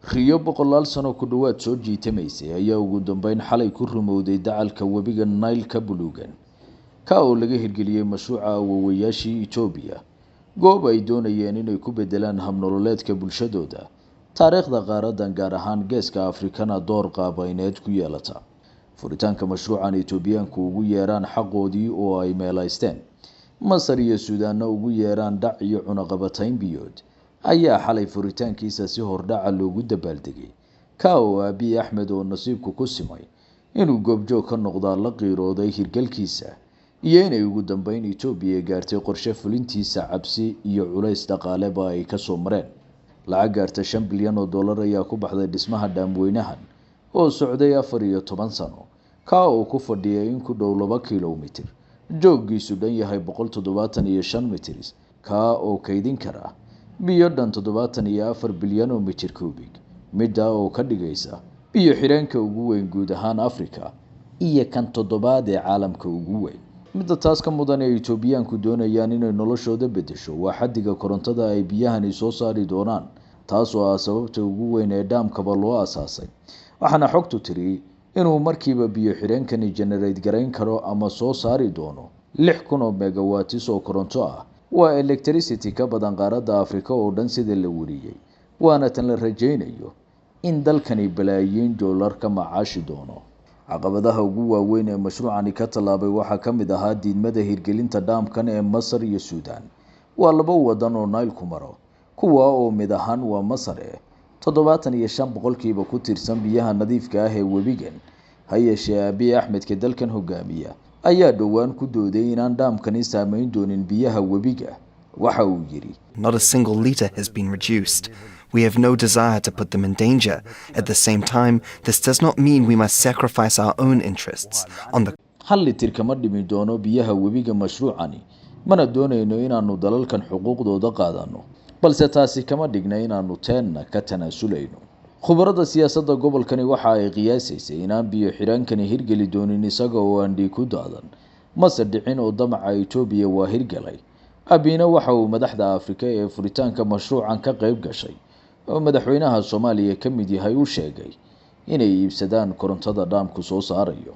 Riyo boqolaal sano ku dhawaad soo jiitamaysay ayaa ugu dambeyn xalay ku rumowday dacalka webiga Nile ka buluugan ka oo laga hirgeliyay mashruuca awoowayaashii Itoobiya goob ay doonayeen inay ku bedelaan habnololeedka bulshadooda taariikhda qaaradan gaar ahaan geeska Afrikana door qaabayneed ku yeelata furitaanka mashruucan Itoobiyaanku ugu yeeraan xaqoodii oo ay meelaysteen Masar iyo Suudaanna ugu yeeraan dhac iyo cunaqabatayn biyood ayaa xalay furitaankiisa si hordhaca loogu dabaaldegay ka oo Abiy Ahmed oo nasiibku ku simay inuu goobjoog ka noqdo la qiirooday hirgalkiisa iyo inay ugu dambeyn Itoobiya gaartay qorshe fulintiisa cabsi iyo culays dhaqaale ba ay ka soo mareen lacag gaarta 5 bilyan oo dollar ayaa ku baxday dhismaha dhaamweynahan oo socday 14 sano ka oo ku fadhiyay in ku dhow 2 kiiloomitir jooggiisu dhan yahay 175 mitir ka oo kaydin kara biyo dhan 74 bilyan oo mitir kuubik midda oo ka dhigaysa biyo xireenka ugu weyn guud ahaan Afrika iyo kan toddobaad ee caalamka ugu weyn midda taas ka mudan ee Itoobiyaanku doonayaan inay noloshooda bedesho waa xaddiga korontada ay biyahani soo saari doonaan taas oo sababta ugu weyn ee dhaamkaba loo asaasay waxaana xogtu tiri inuu markiiba biyo xireenkani generate garayn karo ama soo saari doono 6,000 megawatts oo koronto ah waa electricity ka badan qaaradda Afrika oo dhan sida la wariyay waana tan la rajaynayo in dalkani balaayiin dollar ka macaashi doono caqabadaha ugu waaweyn ee mashruucani ka talaabay waxaa ka mid ahaa diidmada hirgelinta dhaamkan ee Masar iyo Suudaan waa laba wadan oo Nile ku maro kuwa oo mid ahaan waa Masar 75% ku tirsan biyaha nadiifka ah ee webigan hayeeshee Abiy Ahmed ka dalkan hogaamiya ayaa dhowaan ku dooday inaan dhaamkani saameyn doonin biyaha webiga waxa uu yiri Not a single liter has been reduced. We have no desire to put them in danger. At the same time, this does not mean we must sacrifice our own interests on the hal litir kama dhimi doono biyaha webiga mashruucani mana doonayno inaanu dalalkan xuquuqdooda qaadano balse taasi kama dhigna inaanu teenna ka tanaasuleyno khubarada siyaasadda gobolkani waxa ay qiyaasaysay inaan biyo xiraankani hirgeli doonin isaga oo aan dhiig ku daadan Masar dhicin oo damaca Itoobiya waa hirgalay Abiyna waxa uu madaxda Afrika ee furitaanka mashruucan ka qayb gashay oo madaxweynaha Soomaaliya ka mid yahay uu sheegay inay iibsadaan korontada dhaamku soo saarayo